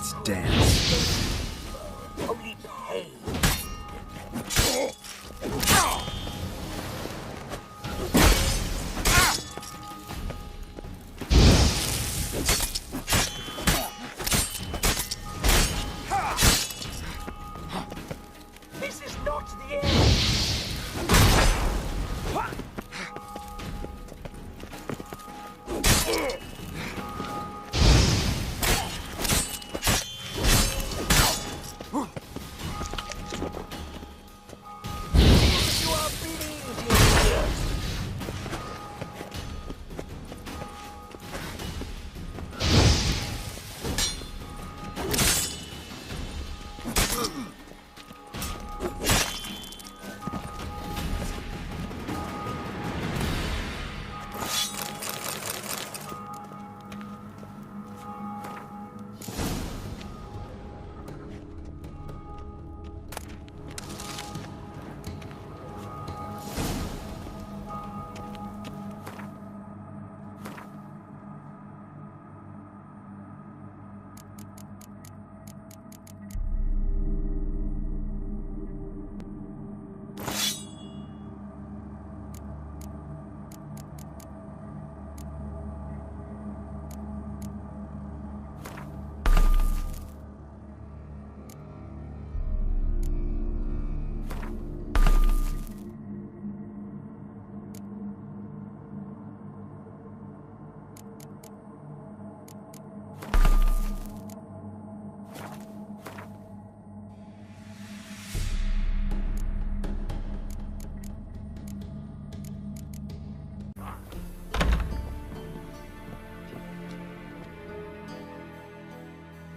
Let's dance. Only pay. This is not the end.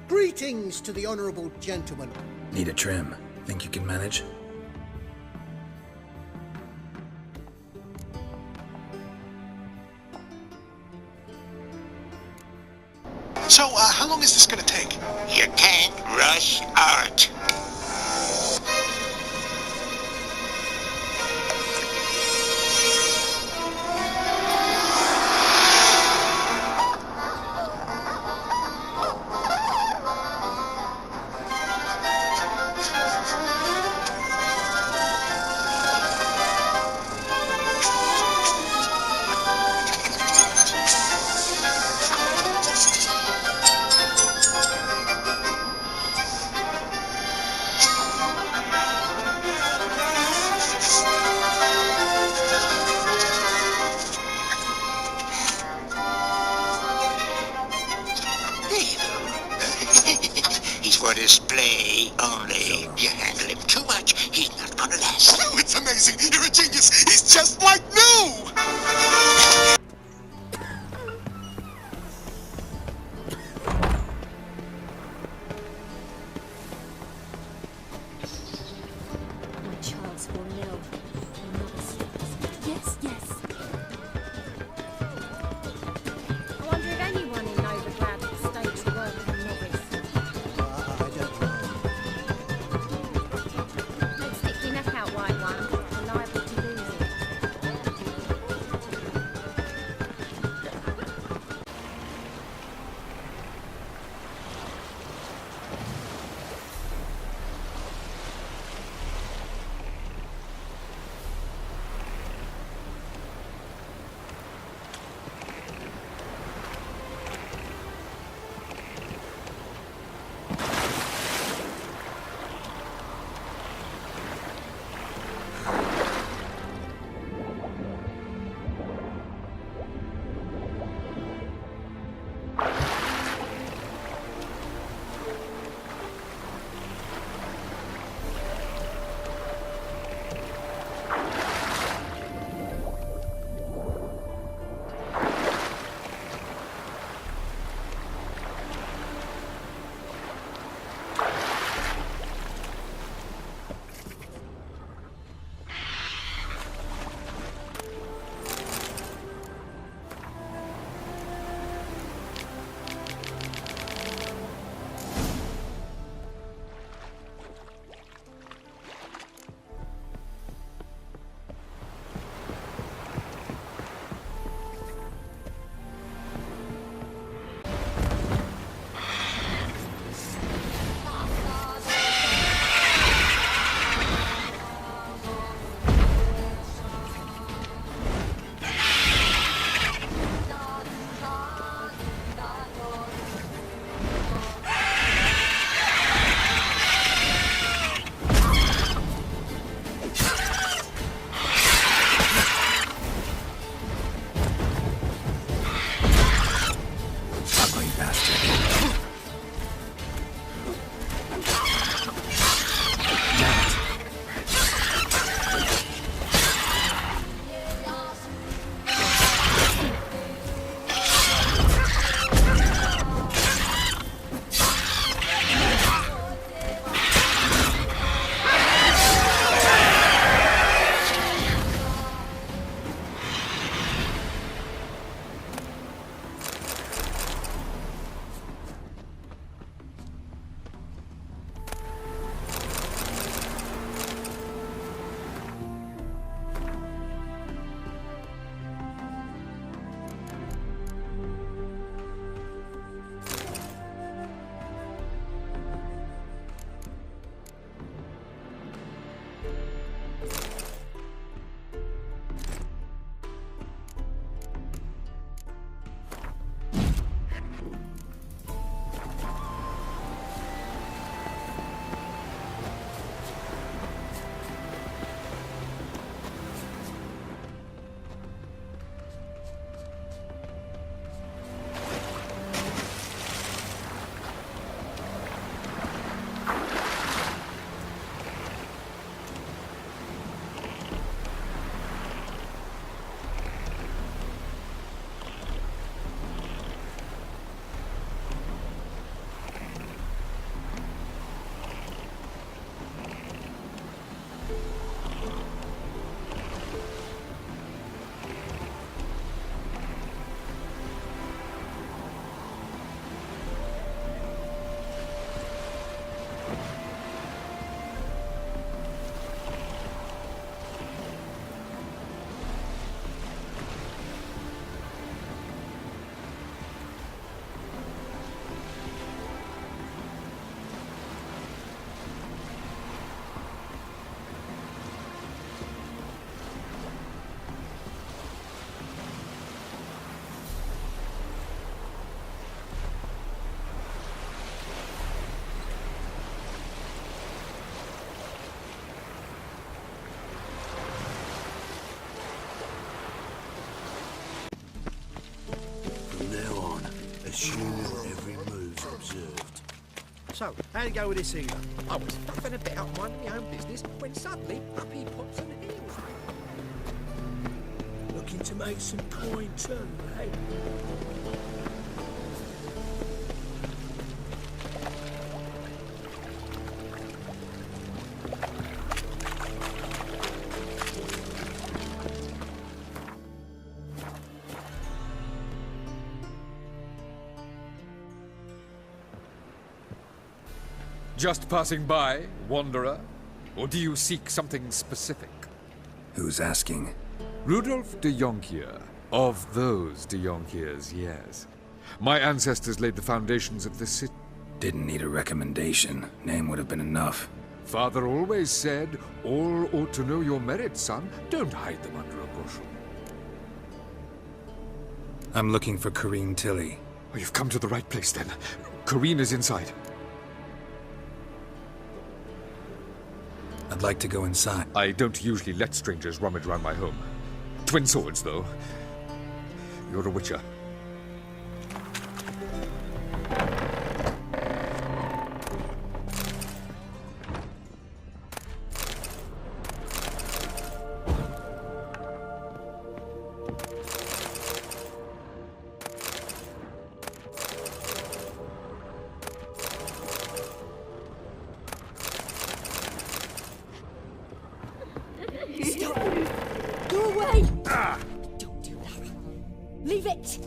Greetings to the honourable gentleman. Need a trim. Think you can manage? So, how long is this gonna take? You can't rush art. He's for display only. You handle him too much, he's not gonna last. Oh, it's amazing! You're a genius! He's just like new! My child's fallen ill. Yes, yes. I wonder if anyone in Novigrad could stage the work of a novice. I don't know. Don't stick your neck out, white one. You're liable to lose it. sure every move's observed. So, how'd it go with this healer? I was faffing about minding my own business when suddenly up he pops and heals me. Looking to make some coin too, eh? Just passing by, wanderer? Or do you seek something specific? Who's asking? Rudolf de Jonkier. Of those de Jonkiers, yes. My ancestors laid the foundations of this city. Didn't need a recommendation. Name would have been enough. Father always said, all ought to know your merits, son. Don't hide them under a bushel. I'm looking for Corrine Tilly. Oh, you've come to the right place, then. Corrine is inside. I'd like to go inside. I don't usually let strangers rummage around my home. Twin swords, though. You're a witcher. Stop! Go away! Don't do that. Leave it!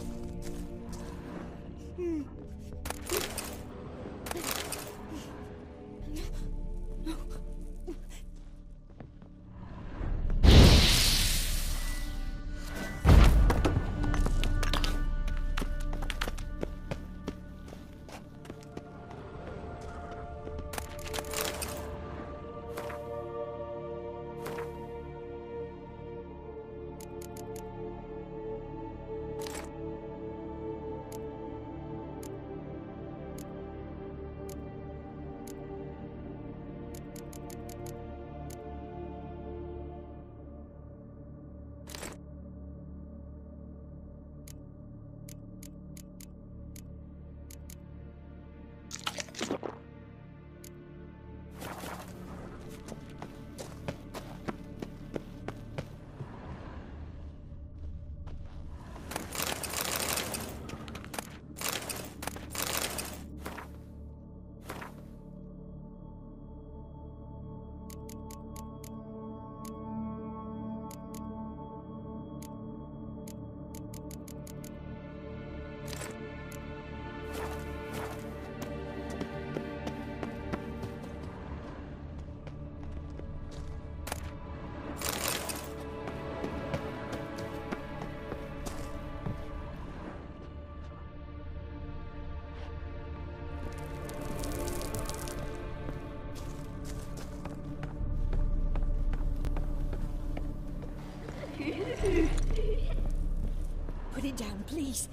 Put it down, please.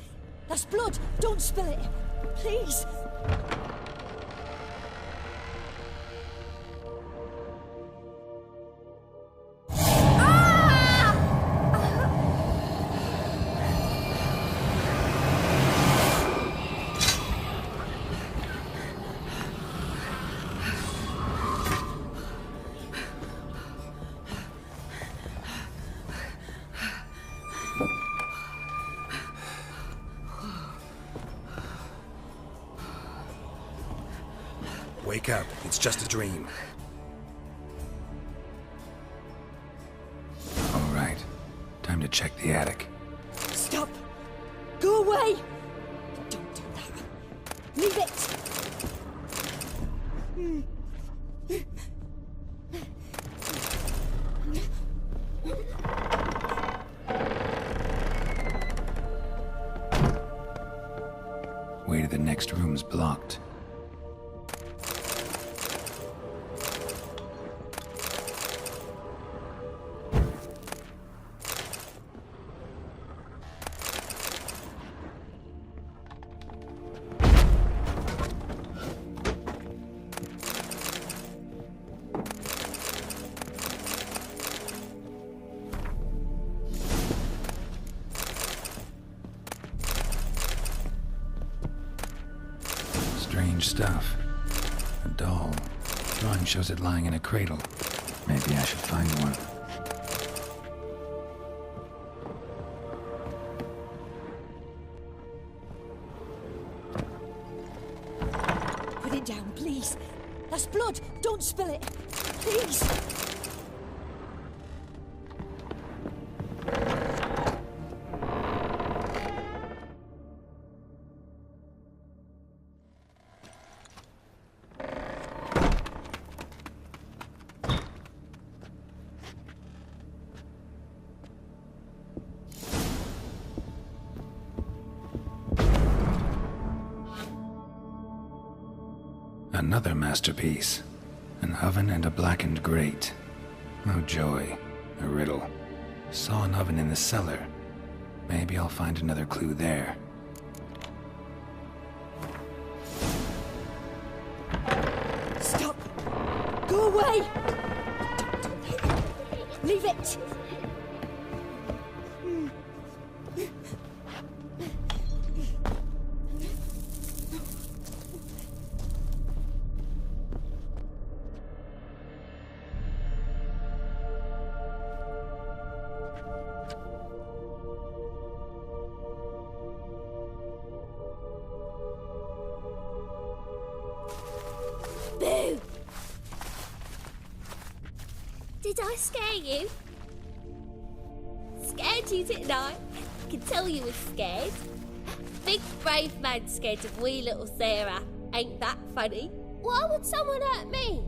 That's blood. Don't spill it. Please. Wake up. It's just a dream. All right. Time to check the attic. Stop. Go away. Don't do that. Leave it. Way to the next room's blocked. Strange stuff. A doll. Drawing shows it lying in a cradle. Maybe I should find one. Put it down, please. That's blood. Don't spill it. Please. Another masterpiece. An oven and a blackened grate. Oh joy. A riddle. Saw an oven in the cellar. Maybe I'll find another clue there. Stop! Go away! Leave it! Boo! Did I scare you? Scared you, didn't I? I can tell you were scared. Big brave man scared of wee little Sarah. Ain't that funny? Why would someone hurt me?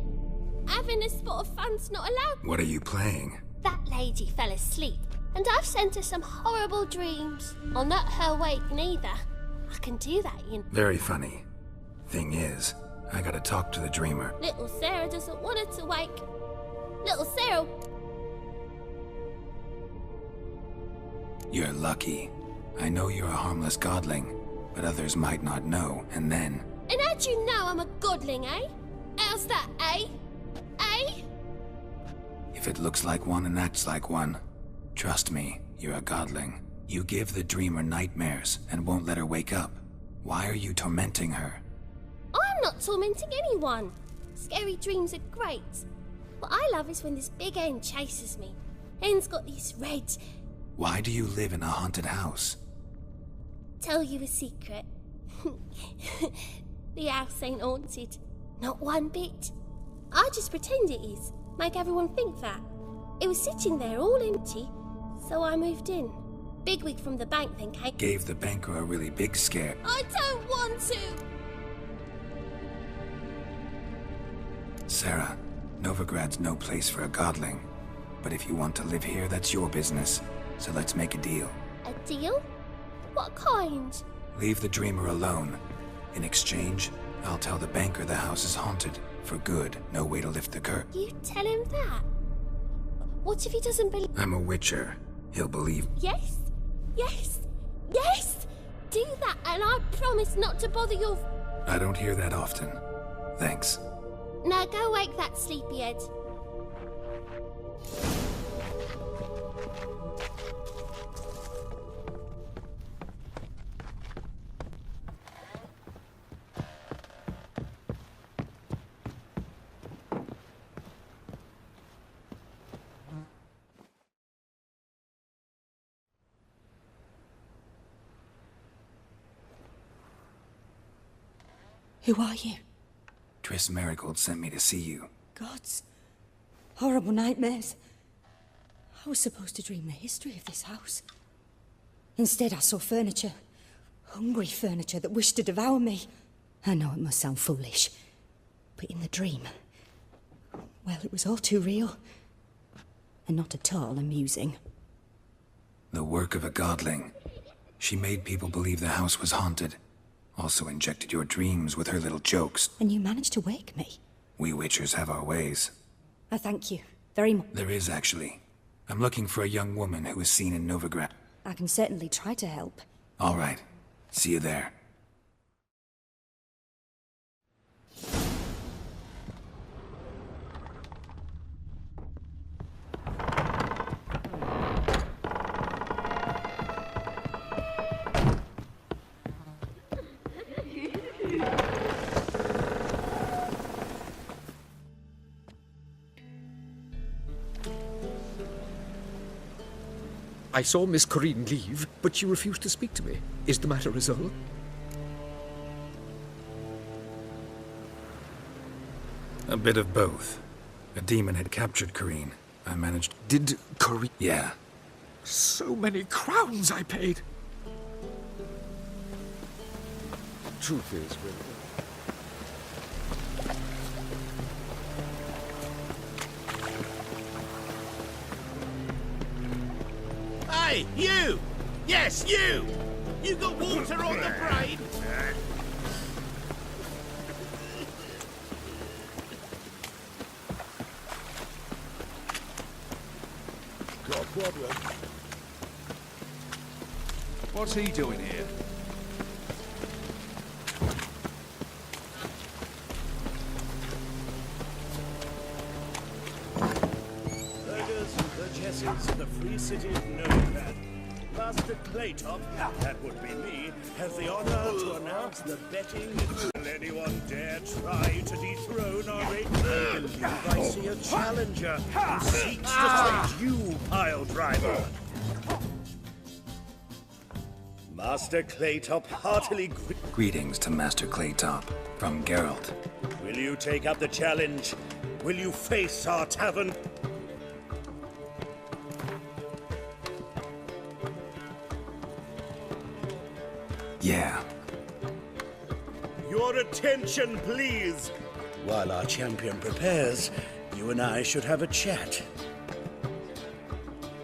Having a spot of fun's not allowed. What are you playing? That lady fell asleep, and I've sent her some horrible dreams. I'll not her wake neither. I can do that, you know. Very funny. Thing is, I gotta talk to the dreamer. Little Sarah doesn't want her to wake. Little Sarah... You're lucky. I know you're a harmless godling, but others might not know, and then... And how'd you know I'm a godling, eh? How's that, eh? Eh? If it looks like one and acts like one, trust me, you're a godling. You give the dreamer nightmares and won't let her wake up. Why are you tormenting her? I'm not tormenting anyone. Scary dreams are great. What I love is when this big hen chases me. Hen's got these red... Why do you live in a haunted house? Tell you a secret. The house ain't haunted. Not one bit. I just pretend it is. Make everyone think that. It was sitting there all empty, so I moved in. Bigwig from the bank then came... Gave the banker a really big scare. I don't want to! Sarah, Novigrad's no place for a godling. But if you want to live here, that's your business. So let's make a deal. A deal? What kind? Leave the dreamer alone. In exchange, I'll tell the banker the house is haunted. For good, no way to lift the curtain. You tell him that? What if he doesn't believe... I'm a witcher. He'll believe... Yes? Yes? Yes! Do that and I promise not to bother your... I don't hear that often. Thanks. Now go wake that sleepyhead. Who are you? Triss Marigold sent me to see you. Gods. Horrible nightmares. I was supposed to dream the history of this house. Instead, I saw furniture. Hungry furniture that wished to devour me. I know it must sound foolish, but in the dream, well, it was all too real. And not at all amusing. The work of a godling. She made people believe the house was haunted. Also injected your dreams with her little jokes. And you managed to wake me. We witchers have our ways. I thank you very much. There is, actually. I'm looking for a young woman who was seen in Novigrad. I can certainly try to help. All right. See you there. I saw Miss Corinne leave, but she refused to speak to me. Is the matter resolved? A bit of both. A demon had captured Corinne. I managed... Did Corinne... Yeah. So many crowns I paid. Truth is, Hey, you! Yes, you! You got water on the brain? Got a problem. What's he doing here? Burgers, Burgesses, the free city of Nomad. Master Claytop, that would be me, has the honor to announce the betting. Will anyone dare try to dethrone our great? I believe I see a challenger who seeks to fight you, pile driver. Master Claytop heartily Greetings to Master Claytop from Geralt. Will you take up the challenge? Will you face our tavern? Yeah. Your attention, please. While our champion prepares, you and I should have a chat.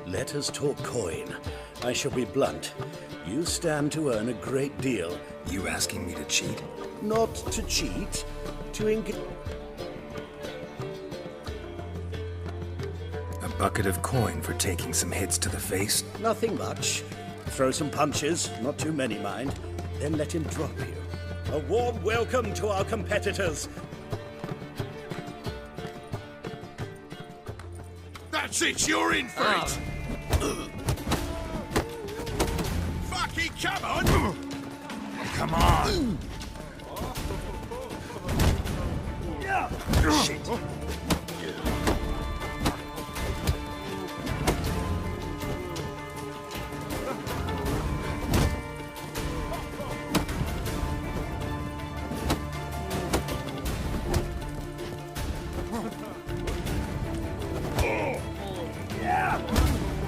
Let us talk coin. I shall be blunt. You stand to earn a great deal. You asking me to cheat? Not to cheat, to engage. A bucket of coin for taking some hits to the face? Nothing much. Throw some punches, not too many, mind. Then let him drop you. A warm welcome to our competitors. That's it, you're in for it! Fucking come on! Come on! Shit.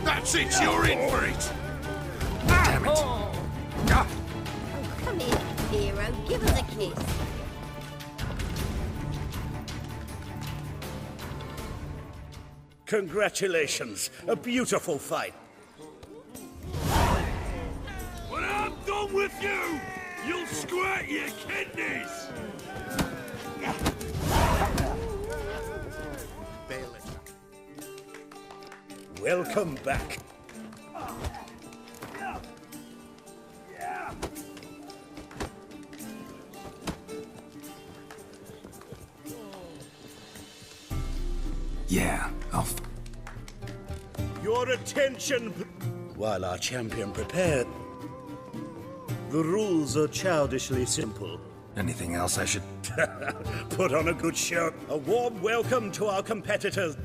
That's it, you're in for it! Damn it! Come here, hero. Give us a kiss. Congratulations. A beautiful fight. When I'm done with you, you'll squirt your kidneys! Welcome back. Yeah, Your attention. While our champion prepared, the rules are childishly simple. Anything else I should... Put on a good show. A warm welcome to our competitors.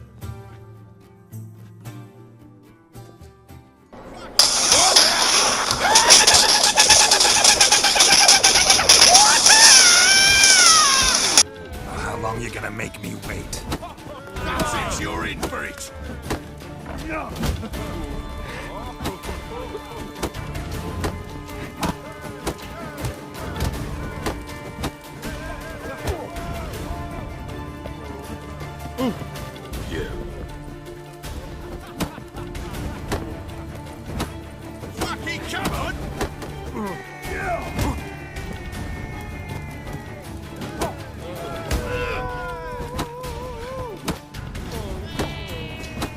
How long you gonna make me wait? That's it, you're in for it! Yeah. Fucking come on!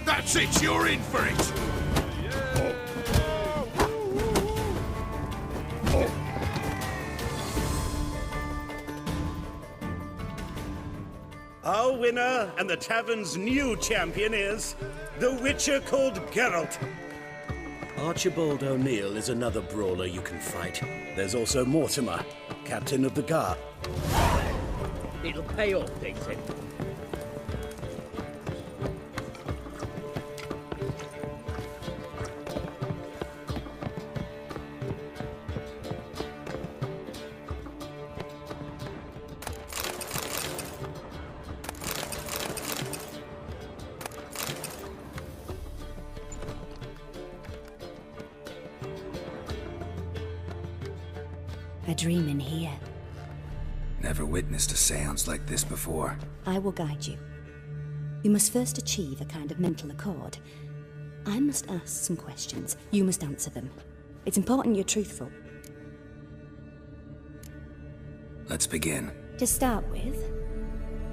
That's it, you're in for it! Our winner and the tavern's new champion is the Witcher called Geralt. Archibald O'Neill is another brawler you can fight. There's also Mortimer, captain of the guard. It'll pay off, they said. A dream in here. Never witnessed a seance like this before. I will guide you. You must first achieve a kind of mental accord. I must ask some questions. You must answer them. It's important you're truthful. Let's begin. To start with,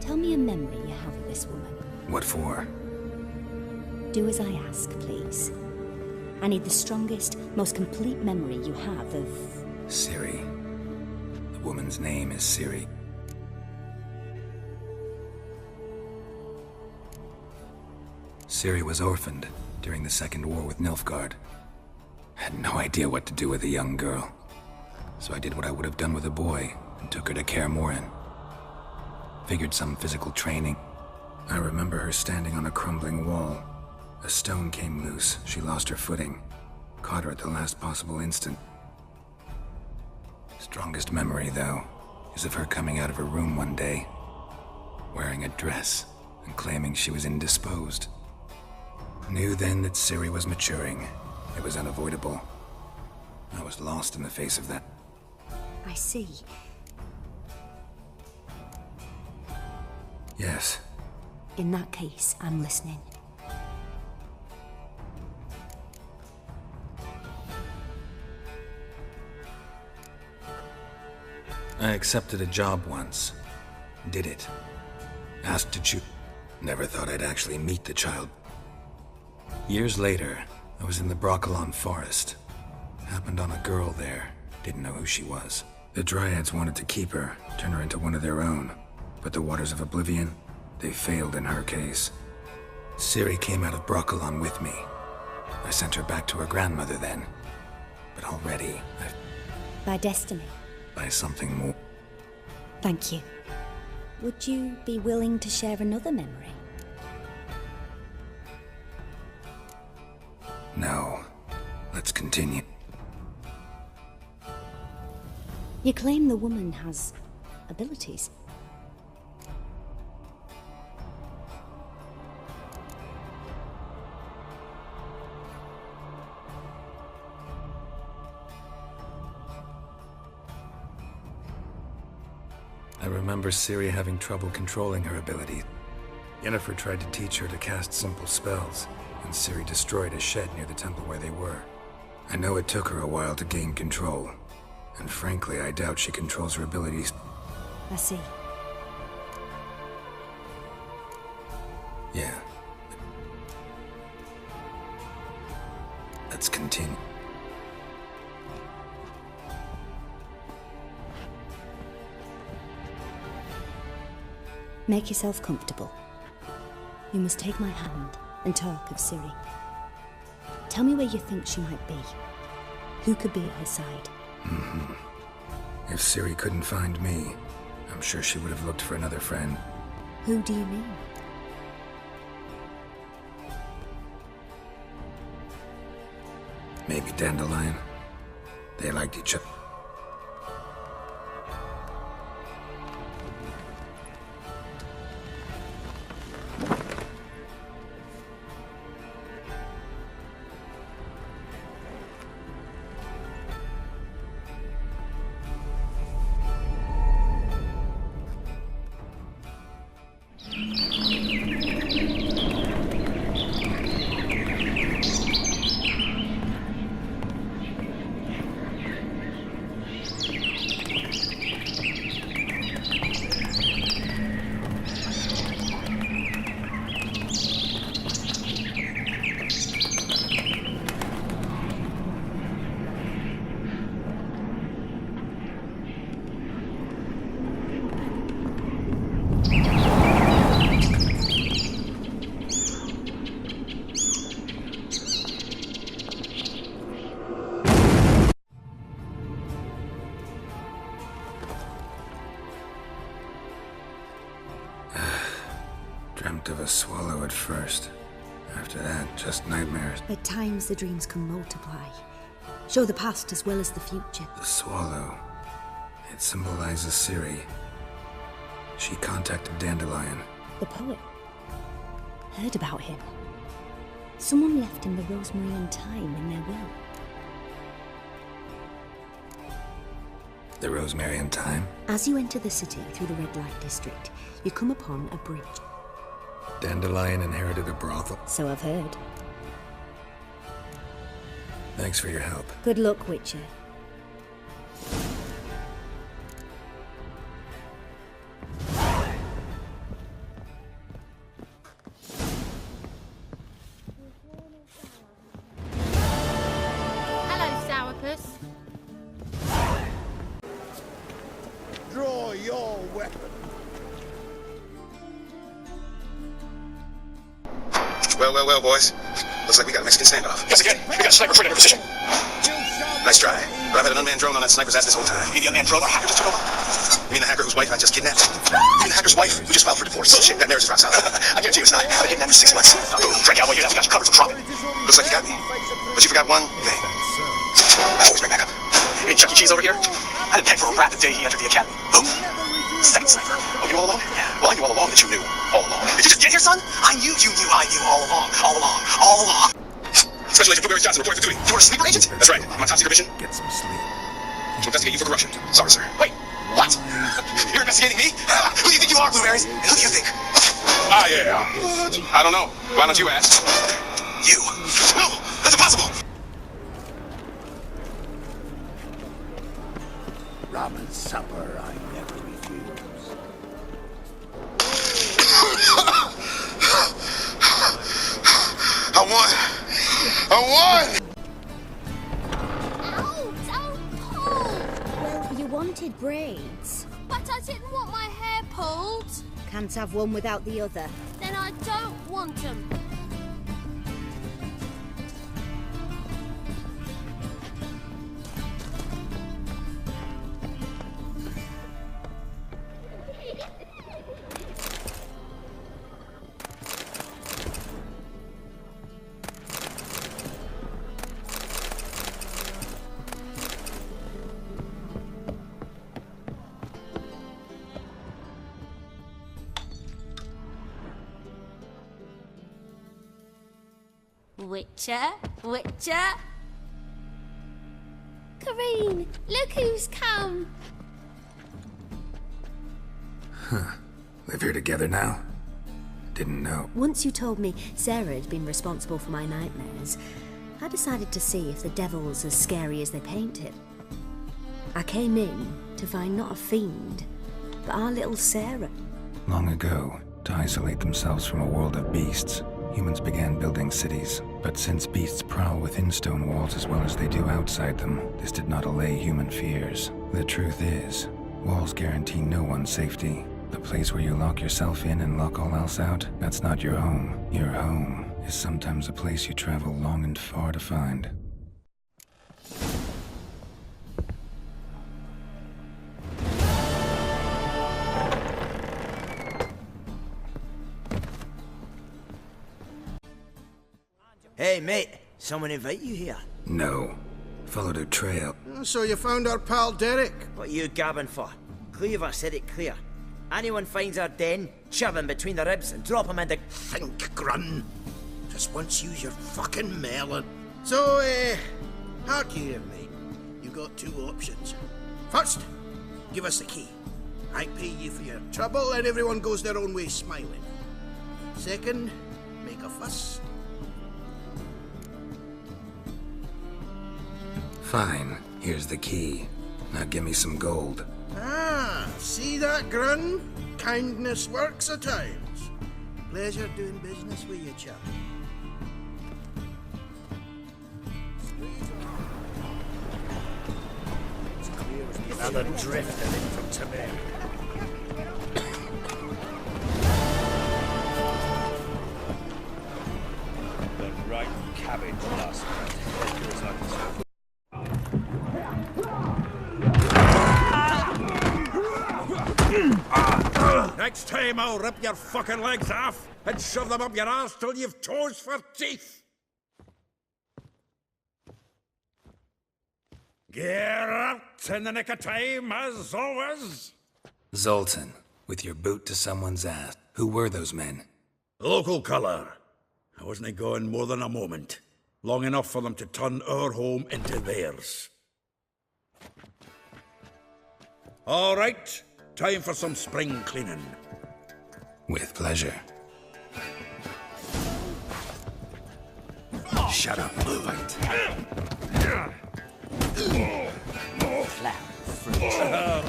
tell me a memory you have of this woman. What for? Do as I ask, please. I need the strongest, most complete memory you have of... Ciri. The woman's name is Ciri. Ciri was orphaned during the Second War with Nilfgaard. Had no idea what to do with a young girl. So I did what I would have done with a boy and took her to Kaer Morhen. Figured some physical training. I remember her standing on a crumbling wall. A stone came loose. She lost her footing. Caught her at the last possible instant. Strongest memory, though, is of her coming out of her room one day, wearing a dress and claiming she was indisposed. Knew then that Ciri was maturing. It was unavoidable. I was lost in the face of that. I see. Yes. In that case, I'm listening. I accepted a job once. Did it. Asked to choose. Never thought I'd actually meet the child. Years later, I was in the Broccolon forest. Happened on a girl there. Didn't know who she was. The Dryads wanted to keep her, turn her into one of their own. But the Waters of Oblivion, they failed in her case. Ciri came out of Broccolon with me. I sent her back to her grandmother then. But already, By destiny. By something more. Thank you. Would you be willing to share another memory? No. Let's continue. You claim the woman has abilities. I remember Ciri having trouble controlling her abilities. Yennefer tried to teach her to cast simple spells, and Ciri destroyed a shed near the temple where they were. I know it took her a while to gain control, and frankly, I doubt she controls her abilities. I see. Yeah. Let's continue. Make yourself comfortable. You must take my hand and talk of Ciri. Tell me where you think she might be. Who could be at her side? If Ciri couldn't find me, I'm sure she would have looked for another friend. Who do you mean? Maybe Dandelion. They liked each other. Dreamt of a swallow at first. After that, just nightmares. At times the dreams can multiply. Show the past as well as the future. The swallow. It symbolizes Ciri. She contacted Dandelion. The poet. Heard about him. Someone left him the rosemary and thyme in their will. The Rosemary and Thyme? As you enter the city through the red light district, you come upon a bridge. Dandelion inherited a brothel. So I've heard. Thanks for your help. Good luck, Witcher. Hello, Sourpuss. Draw your weapon. Well, boys. Looks like we got a Mexican standoff. Yes, again. We got a sniper trigger position. Nice try. But I've had an unmanned drone on that sniper's ass this whole time. You mean the unmanned drone our hacker just took over? You mean the hacker whose wife I just kidnapped? You mean the hacker's wife who just filed for divorce? Bullshit, that narrative's rock solid. I guarantee you it's not. I've been kidnapped for 6 months. Frank Cowboy, you got you covered from Trump. Looks like you got me. But you forgot one thing. I always bring back up. You mean Chuck E. Cheese over here? I didn't pay for a rat the day he entered the academy. Boom. Second sniper. Oh, you all along? Yeah. Well, I knew all along that you knew. All along. Did you just get here, son? I knew you knew I knew all along. All along. All along. Special Agent Blueberry Johnson reporting for duty. You were a sleeper agent? That's right. I'm on top secret mission. Get some sleep. To investigate you for corruption. Sorry, sir. Wait. What? You're investigating me? Who do you think you are, Blueberries? And who do you think? Yeah. I don't know. Why don't you ask? You. No! That's impossible! Ramen supper I never refuse. I won! Ow, don't pull! Well, you wanted braids. But I didn't want my hair pulled. Can't have one without the other. Then I don't want them. Witcher. Kareen, look who's come. Live here together now? Didn't know. Once you told me Sarah had been responsible for my nightmares, I decided to see if the devil's as scary as they paint him. I came in to find not a fiend, but our little Sarah. Long ago, to isolate themselves from a world of beasts, humans began building cities. But since beasts prowl within stone walls as well as they do outside them, this did not allay human fears. The truth is, walls guarantee no one's safety. The place where you lock yourself in and lock all else out, that's not your home. Your home is sometimes a place you travel long and far to find. Hey, mate. Someone invite you here? No. Followed her trail. So you found our pal Derek? What are you gabbing for? Cleaver said it clear. Anyone finds our den, shove him between the ribs and drop him in the... Think, Grun. Just once use your fucking melon. So, hark here, mate. You got 2 options. First, give us the key. I pay you for your trouble and everyone goes their own way smiling. Second, make a fuss. Fine. Here's the key. Now give me some gold. Ah, see that, Grun? Kindness works at times. Pleasure doing business with you, chap. Another drifter in from Tibet. The right cabbage last night. Next time I'll rip your fucking legs off and shove them up your ass till you've toes for teeth. Geralt, in the nick of time, as always. Zoltan, with your boot to someone's ass. Who were those men? Local colour. I wasn't gone more than a moment. Long enough for them to turn our home into theirs. All right, time for some spring cleaning. With pleasure. Shut up and fight.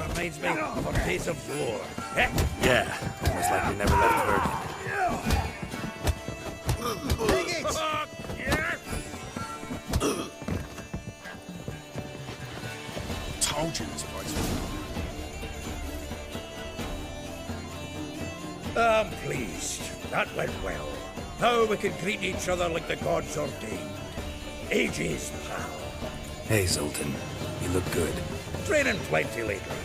Reminds me of a piece of war. Yeah, almost like we never left Bergen. Told you this place was... I'm pleased. That went well. Now we can greet each other like the gods ordained. Ages, pal. Hey, Zoltan. You look good. Training plenty lately.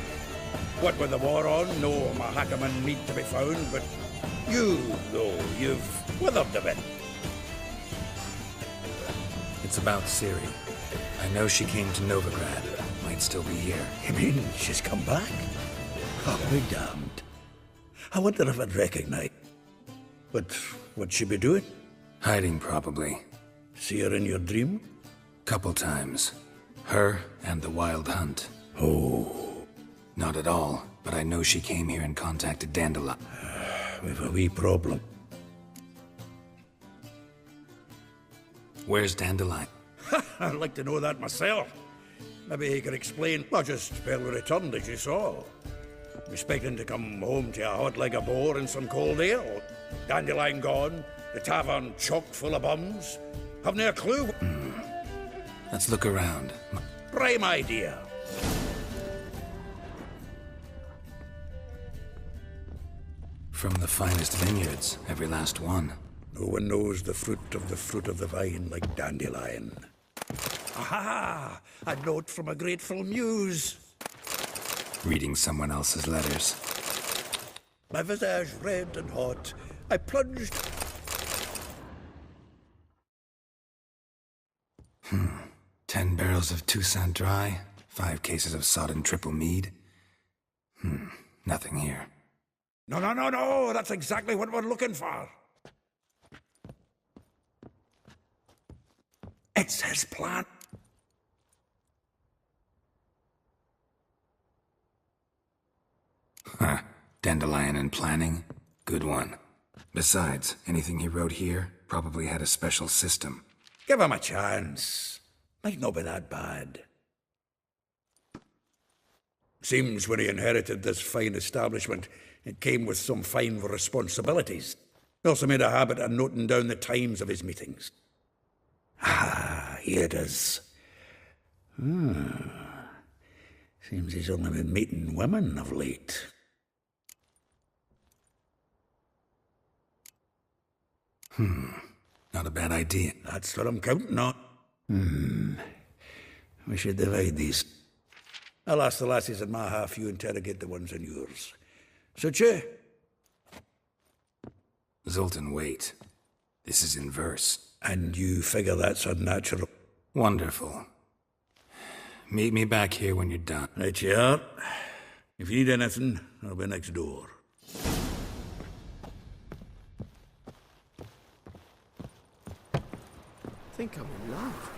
What with the war on, no Mahakaman need to be found, but you, though, you've withered a bit. It's about Ciri. I know she came to Novigrad. Might still be here. You mean she's come back? I'll be damned. I wonder if I'd recognize. But what'd she be doing? Hiding, probably. See her in your dream? Couple times. Her and the Wild Hunt. Oh. Not at all, but I know she came here and contacted Dandelion. We've a wee problem. Where's Dandelion? I'd like to know that myself. Maybe he could explain. I just barely returned, as you saw. Expecting to come home to a hot leg of boar and some cold ale. Dandelion gone, the tavern chock full of bums. Haven't a clue. Let's look around. Prime idea. From the finest vineyards, every last one. No one knows the fruit of the vine like Dandelion. Aha! A note from a grateful muse. Reading someone else's letters. My visage red and hot, I plunged... 10 barrels of Toussaint Dry, 5 cases of sodden triple mead. Nothing here. No, that's exactly what we're looking for. It's his plan. Dandelion and planning? Good one. Besides, anything he wrote here probably had a special system. Give him a chance. Might not be that bad. Seems when he inherited this fine establishment, it came with some fine responsibilities. He also made a habit of noting down the times of his meetings. Here it is. Seems he's only been meeting women of late. Not a bad idea. That's what I'm counting on. We should divide these. I'll ask the lassies in my half, you interrogate the ones in yours. Suit you? Zoltan, wait. This is in verse. And you figure that's unnatural? Wonderful. Meet me back here when you're done. Right you are. If you need anything, I'll be next door. I think I'm in love.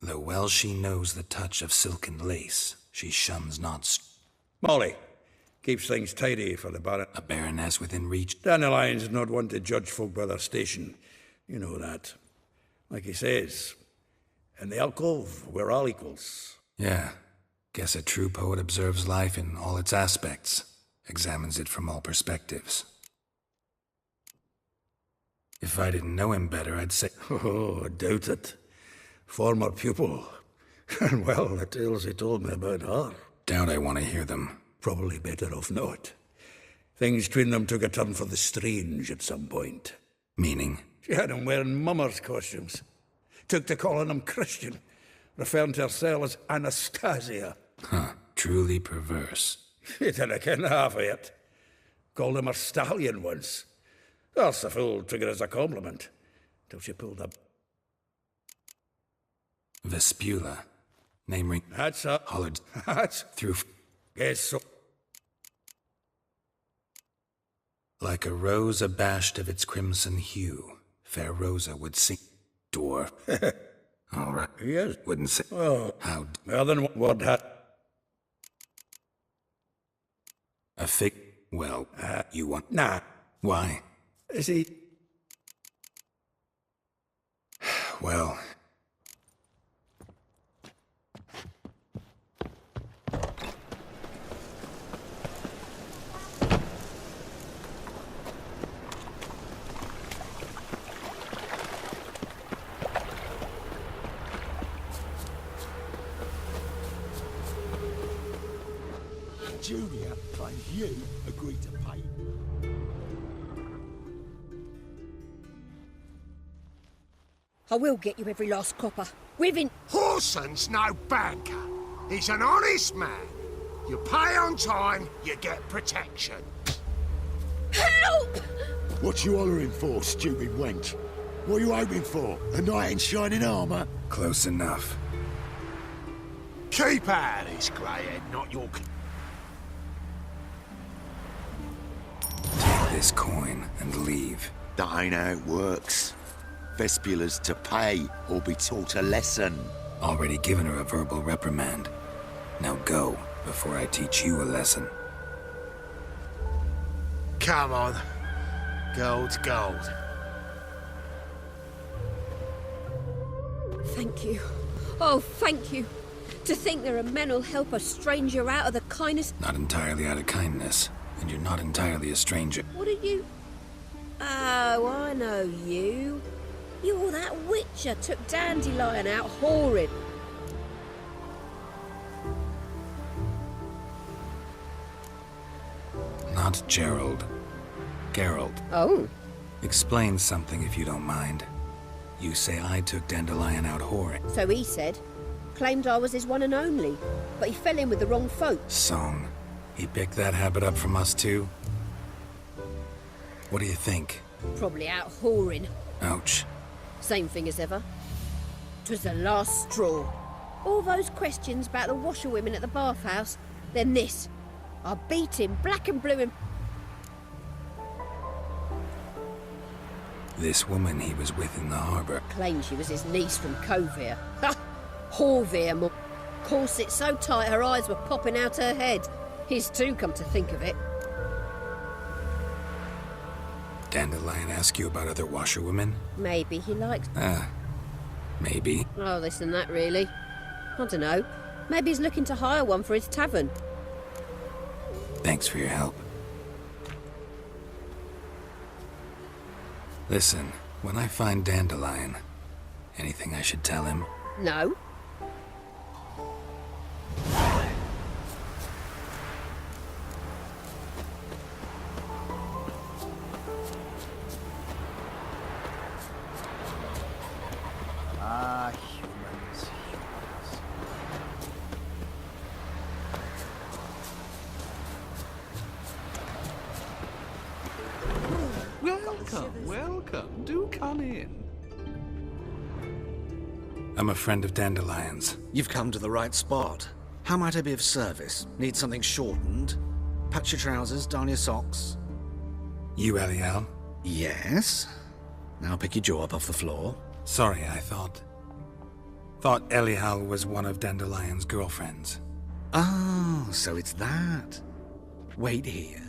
Though well she knows the touch of silken lace, she shuns not... Molly, keeps things tidy for the Baron. A baroness within reach. Dandelion's not one to judge folk by their station. You know that. Like he says, in the alcove, we're all equals. Yeah. Guess a true poet observes life in all its aspects, examines it from all perspectives. If I didn't know him better, I'd say... Oh, I doubt it. Former pupil. And well, the tales he told me about her. Doubt I want to hear them. Probably better off not. Things between them took a turn for the strange at some point. Meaning? She had him wearing mummers' costumes. took to calling him Christian, referring to herself as Anastasia. Huh, truly perverse. You didn't ken half of it. Called him her stallion once. That's the fool took it as a compliment, till she pulled up. Vespula. Name ring. That's a... Hollered. That's... Through... Yes, so... Like a rose abashed of its crimson hue, fair Rosa would sing. Dwarf. All right. Yes. Wouldn't say. Oh. How... Well, then what had... A fig... Well, you want... Nah. Why? Is he... Well... Junior, and you agreed to pay. I will get you every last copper. Within... Horson's no banker. He's an honest man. You pay on time, you get protection. Help! What you hollering for, stupid wench? What are you hoping for? A knight in shining armour? Close enough. Keep out of this, greyhead, not your... Take this coin and leave. That ain't how it works. Vespula's to pay or be taught a lesson. Already given her a verbal reprimand. Now go, before I teach you a lesson. Come on. Gold's gold. Thank you. Oh, thank you. To think there are men who'll help a stranger out of the kindness... Not entirely out of kindness, and you're not entirely a stranger. What are you... Oh, I know you. You're that witcher took Dandelion out whoring. Not Gerald. Gerald. Oh. Explain something if you don't mind. You say I took Dandelion out whoring. So he said. Claimed I was his one and only, but he fell in with the wrong folk. Song. He picked that habit up from us too? What do you think? Probably out whoring. Ouch. Same thing as ever. 'Twas the last straw. All those questions about the washerwomen at the bathhouse, then this. I beat him black and blue and... This woman he was with in the harbour. Claimed she was his niece from Kovir. Ha! Horvir, corset so tight her eyes were popping out her head. His too, come to think of it. Dandelion ask you about other washerwomen? Maybe he likes... Maybe. Oh, this and that, really. I don't know. Maybe he's looking to hire one for his tavern. Thanks for your help. Listen, when I find Dandelion, anything I should tell him? No. Humans. Welcome. Do come in. I'm a friend of Dandelion's. You've come to the right spot. How might I be of service? Need something shortened? Patch your trousers, darn your socks. You, Elial? Yes. Now pick your jaw up off the floor. Sorry, I thought Elial was one of Dandelion's girlfriends. Oh, so it's that. Wait here.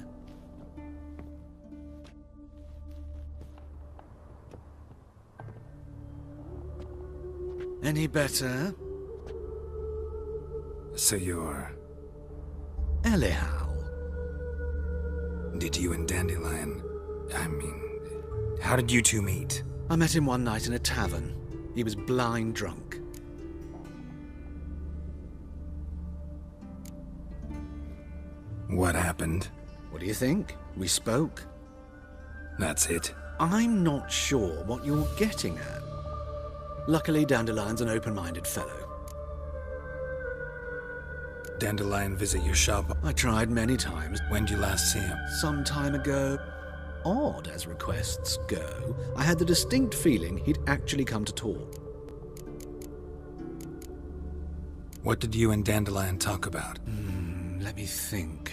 Any better? So you're... Elial. Did you and Dandelion... how did you two meet? I met him one night in a tavern. He was blind drunk. What happened? What do you think? We spoke. That's it? I'm not sure what you're getting at. Luckily, Dandelion's an open-minded fellow. Dandelion visit your shop? I tried many times. When did you last see him? Some time ago. Odd as requests go, I had the distinct feeling he'd actually come to talk. What did you and Dandelion talk about? Let me think.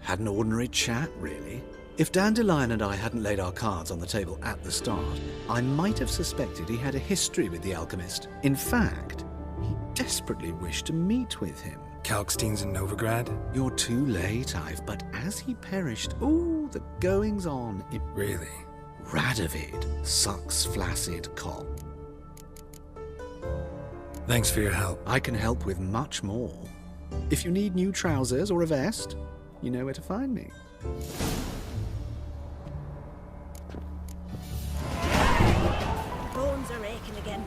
Had an ordinary chat, really. If Dandelion and I hadn't laid our cards on the table at the start, I might have suspected he had a history with the alchemist. In fact, he desperately wished to meet with him. Kalkstein's in Novigrad? You're too late, Ive, but as he perished, the goings-on. Really? Radovid sucks flaccid cock. Thanks for your help. I can help with much more. If you need new trousers or a vest, you know where to find me. Bones are aching again.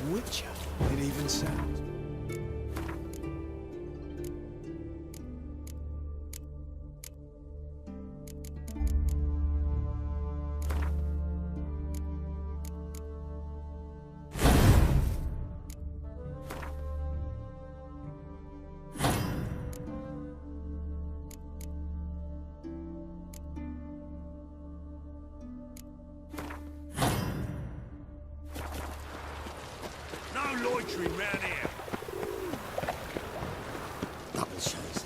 Witcher, it even sounds. Loitering round here. Double shows.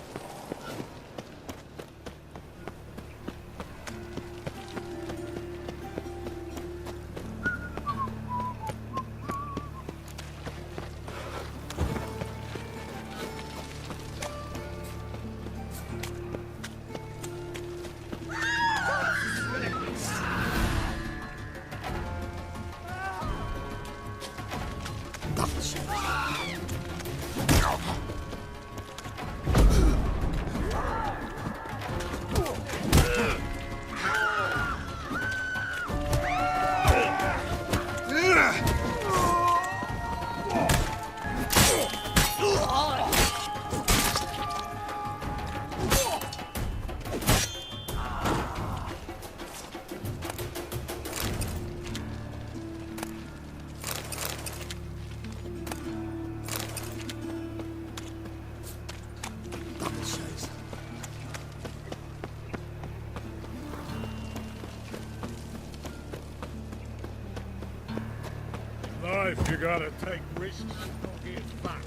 Life, you gotta take risks and not get fucked.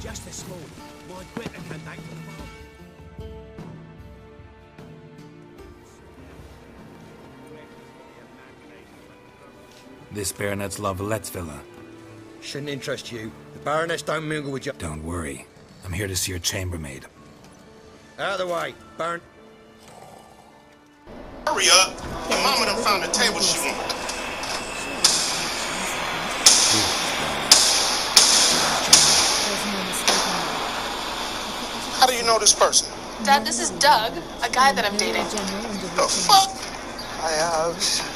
Just this morning, my Greta came back from the farm. This Baronet's Lavallette's villa. Shouldn't interest you. The Baroness don't mingle with you. Don't worry. I'm here to see your chambermaid. Out of the way, Baron. Hurry up. Your mama done found the table she wanted. How do you know this person? Dad, this is Doug, a guy that I'm dating. The fuck?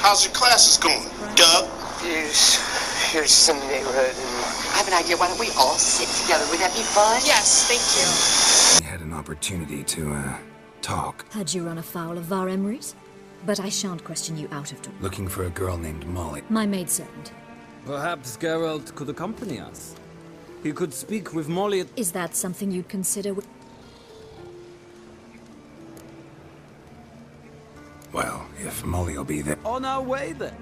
How's your classes going, Doug? Here's some neighborhood. I have an idea. Why don't we all sit together? Would that be fun? Yes, thank you. We had an opportunity to, talk. Had you run afoul of Var Emery's? But I shan't question you out of door. Looking for a girl named Molly. My maidservant. Perhaps Geralt could accompany us. He could speak with Molly. Is that something you'd consider? Well, if Molly will be there. On our way then.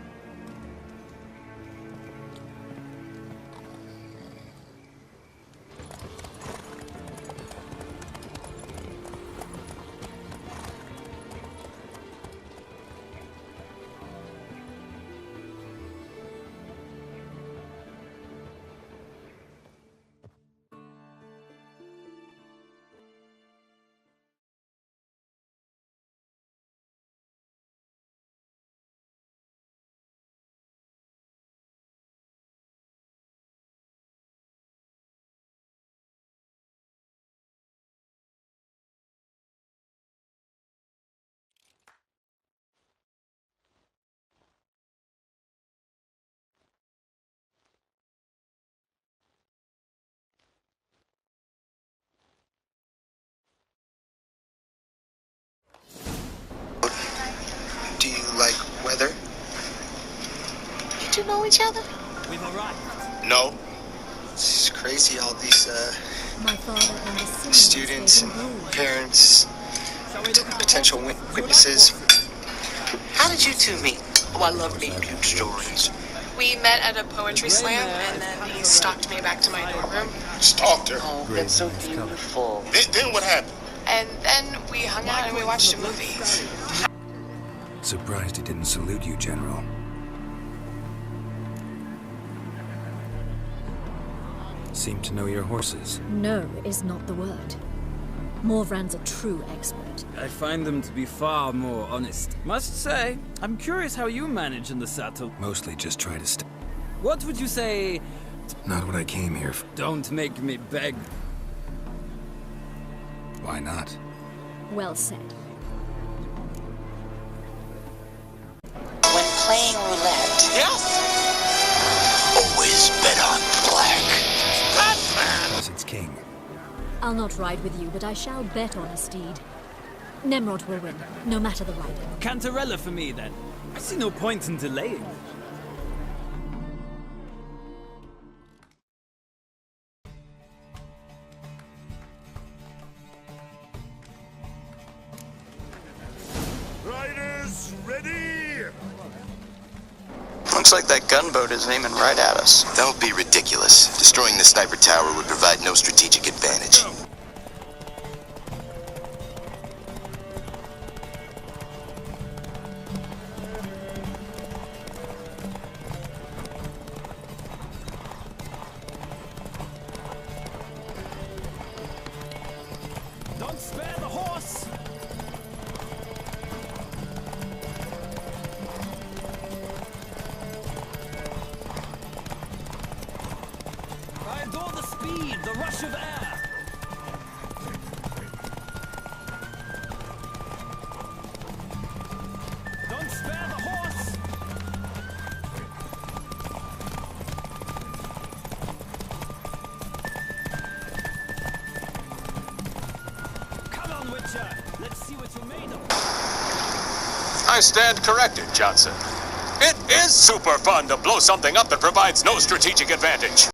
Do you like weather? You two know each other? We've arrived. No. It's crazy, all these, My father and the senior students and parents, potential witnesses. How did you two meet? Oh, I love reading cute stories. We met at a poetry slam, and then he stalked me back to my dorm room. Stalked her? Oh, that's so beautiful. Then what happened? And then we hung out and we watched a movie. Surprised he didn't salute you, General. Seem to know your horses. No is not the word. Morvran's a true expert. I find them to be far more honest. Must say, I'm curious how you manage in the saddle. Mostly just try to stay. What would you say? Not what I came here for. Don't make me beg. Why not? Well said. When playing roulette. Yes! Always bet on black. Because it's king. I'll not ride with you, but I shall bet on a steed. Nemrod will win, no matter the rider. Cantarella for me, then. I see no point in delaying. Riders, ready! Looks like that gunboat is aiming right at us. Don't be ridiculous. Destroying the sniper tower would provide no strategic advantage. Don't spare the horse! I adore the speed, the rush of air. Don't spare the horse! Come on, Witcher! Let's see what you're made of. I stand corrected, Johnson. It is super fun to blow something up that provides no strategic advantage.